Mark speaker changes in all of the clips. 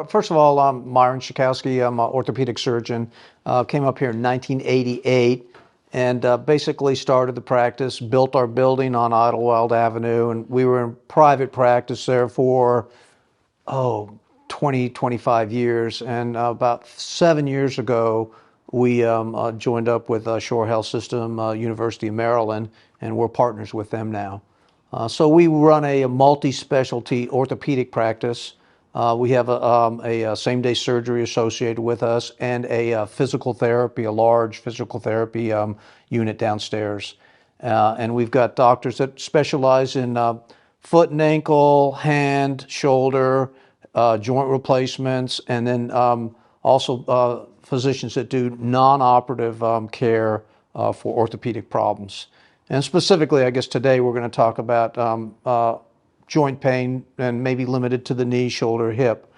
Speaker 1: First of all, I'm Myron Szczukowski. I'm an orthopedic surgeon. Came up here in 1988 and basically started the practice, built our building on Idlewild Avenue, and we were in private practice there for, 20, 25 years. And about 7 years ago, we joined up with Shore Health System, University of Maryland, and we're partners with them now. So we run a multi-specialty orthopedic practice. We have a same-day surgery associated with us and a physical therapy, a large physical therapy unit downstairs. And we've got doctors that specialize in foot and ankle, hand, shoulder, joint replacements, and then also physicians that do non-operative care for orthopedic problems. And specifically, I guess today we're going to talk about joint pain and maybe limited to the knee, shoulder, hip.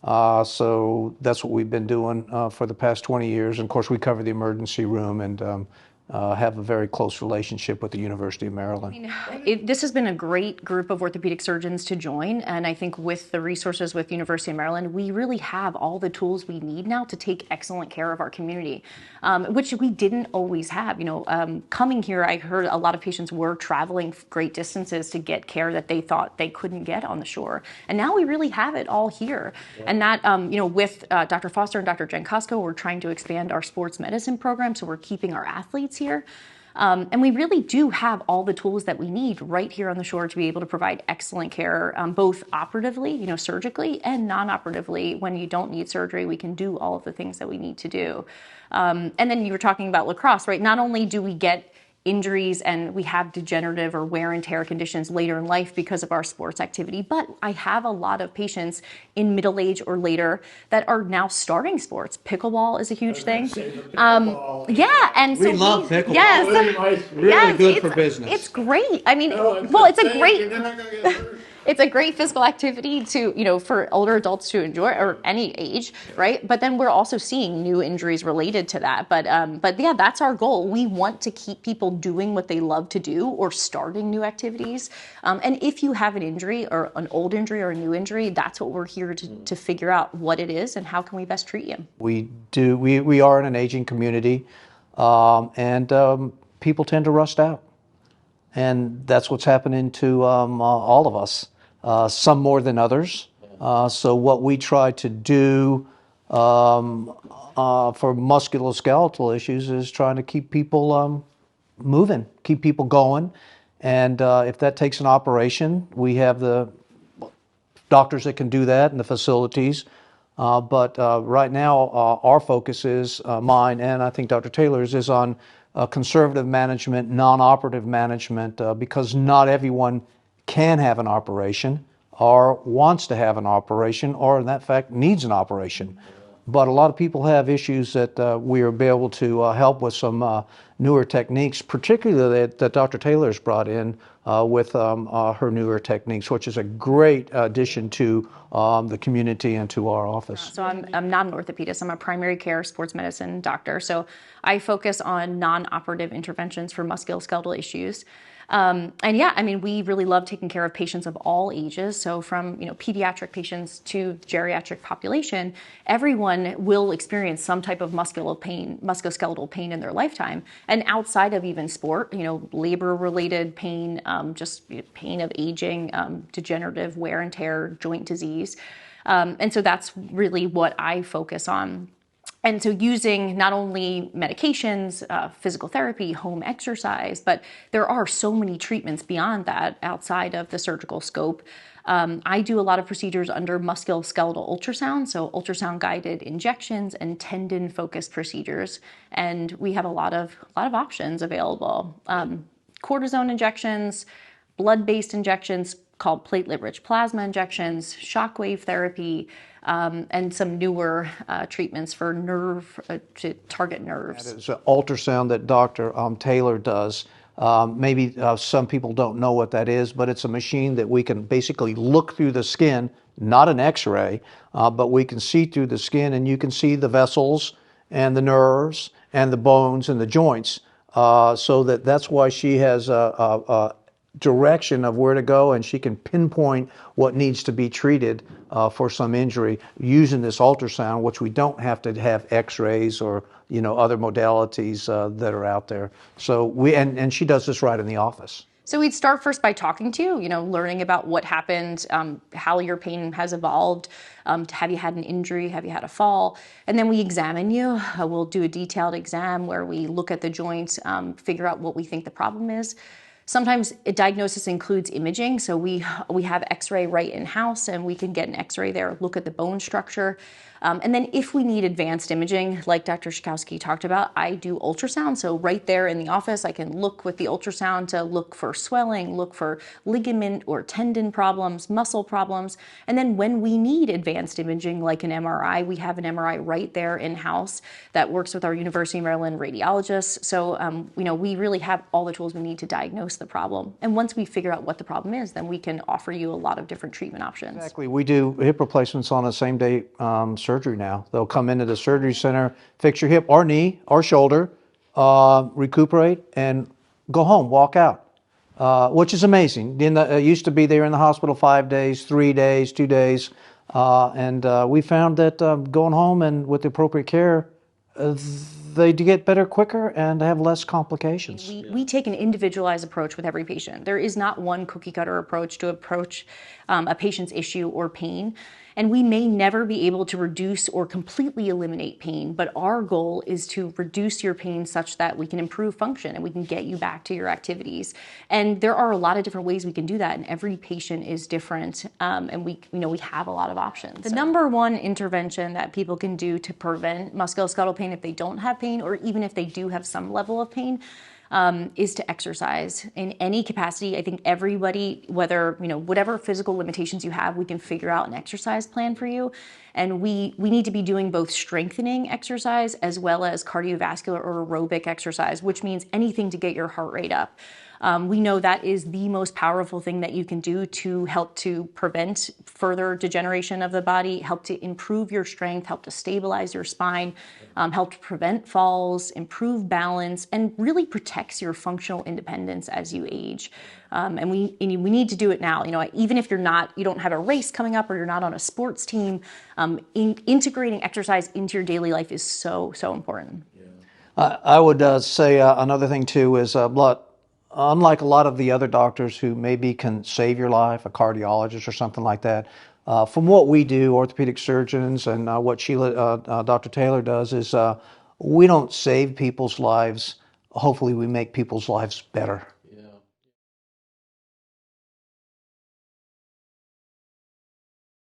Speaker 1: So that's what we've been doing for the past 20 years. And of course, we cover the emergency room and have a very close relationship with the University of Maryland.
Speaker 2: This has been a great group of orthopedic surgeons to join, and I think with the resources with University of Maryland, we really have all the tools we need now to take excellent care of our community, which we didn't always have. Coming here, I heard a lot of patients were traveling great distances to get care that they thought they couldn't get on the shore, and now we really have it all here. Yeah. And that, with Dr. Foster and Dr. Jankowsko, we're trying to expand our sports medicine program, so we're keeping our athletes here. And we really do have all the tools that we need right here on the shore to be able to provide excellent care, both operatively, surgically, and non-operatively. When you don't need surgery, we can do all of the things that we need to do. And then you were talking about lacrosse, right? Not only do we get injuries and we have degenerative or wear and tear conditions later in life because of our sports activity, but I have a lot of patients in middle age or later that are now starting sports. Pickleball is a huge thing. Yeah, and so
Speaker 1: we love pickleball.
Speaker 2: Yes,
Speaker 1: really good for business.
Speaker 2: It's great. I mean, it's a great. It's a great physical activity to, for older adults to enjoy, or any age, right? But then we're also seeing new injuries related to that. But yeah, that's our goal. We want to keep people doing what they love to do or starting new activities. And if you have an injury or an old injury or a new injury, that's what we're here to figure out what it is and how can we best treat you.
Speaker 1: We are in an aging community, and people tend to rust out. And that's what's happening to all of us, some more than others. So what we try to do for musculoskeletal issues is trying to keep people moving, keep people going. And if that takes an operation, we have the doctors that can do that and the facilities. But right now, our focus is, mine and I think Dr. Taylor's, is on conservative management, non-operative management, because not everyone can have an operation or wants to have an operation or in that fact needs an operation. But a lot of people have issues that we are able to help with some newer techniques, particularly that Dr. Taylor's brought in with her newer techniques, which is a great addition to the community and to our office.
Speaker 2: So I'm not an orthopedist. I'm a primary care sports medicine doctor. So I focus on non-operative interventions for musculoskeletal issues. And yeah, I mean, we really love taking care of patients of all ages. So from, pediatric patients to geriatric population, everyone will experience some type of musculoskeletal pain in their lifetime. And outside of even sport, labor-related pain, just pain of aging, degenerative wear and tear, joint disease. And so that's really what I focus on. And so using not only medications, physical therapy, home exercise, but there are so many treatments beyond that outside of the surgical scope. I do a lot of procedures under musculoskeletal ultrasound, so ultrasound-guided injections and tendon-focused procedures. And we have a lot of options available. Cortisone injections, blood-based injections called platelet-rich plasma injections, shockwave therapy, and some newer treatments for to target nerves.
Speaker 1: That is an ultrasound that Dr. Taylor does. Maybe some people don't know what that is, but it's a machine that we can basically look through the skin, not an x-ray, but we can see through the skin and you can see the vessels and the nerves and the bones and the joints. So that's why she has a direction of where to go, and she can pinpoint what needs to be treated for some injury using this ultrasound, which we don't have to have X-rays or other modalities that are out there. So and she does this right in the office.
Speaker 2: So we'd start first by talking to you, learning about what happened, how your pain has evolved. Have you had an injury? Have you had a fall? And then we examine you. We'll do a detailed exam where we look at the joint, figure out what we think the problem is. Sometimes a diagnosis includes imaging, so we have X-ray right in-house, and we can get an X-ray there, look at the bone structure. And then if we need advanced imaging, like Dr. Szczukowski talked about, I do ultrasound. So right there in the office, I can look with the ultrasound to look for swelling, look for ligament or tendon problems, muscle problems. And then when we need advanced imaging, like an MRI, we have an MRI right there in-house that works with our University of Maryland radiologists. So, we really have all the tools we need to diagnose the problem. And once we figure out what the problem is, then we can offer you a lot of different treatment options.
Speaker 1: Exactly. We do hip replacements on a same-day surgery now. They'll come into the surgery center, fix your hip or knee or shoulder, recuperate, and go home, walk out, which is amazing. It used to be they were in the hospital 5 days, 3 days, 2 days, and we found that going home and with the appropriate care, they get better quicker and have less complications.
Speaker 2: We take an individualized approach with every patient. There is not one cookie cutter approach to approach a patient's issue or pain. And we may never be able to reduce or completely eliminate pain, but our goal is to reduce your pain such that we can improve function and we can get you back to your activities. And there are a lot of different ways we can do that, and every patient is different, and we have a lot of options. The number one intervention that people can do to prevent musculoskeletal pain if they don't have pain, or even if they do have some level of pain, is to exercise in any capacity. I think everybody, whatever physical limitations you have, we can figure out an exercise plan for you. And we need to be doing both strengthening exercise as well as cardiovascular or aerobic exercise, which means anything to get your heart rate up. We know that is the most powerful thing that you can do to help to prevent further degeneration of the body, help to improve your strength, help to stabilize your spine, help to prevent falls, improve balance, and really protects your functional independence as you age. And we need to do it now. Even if you don't have a race coming up or you're not on a sports team, integrating exercise into your daily life is so, so important.
Speaker 1: I would say another thing too is blood. Unlike a lot of the other doctors who maybe can save your life, a cardiologist or something like that, from what we do, orthopedic surgeons, and what Sheila, Dr. Taylor does is we don't save people's lives. Hopefully we make people's lives better.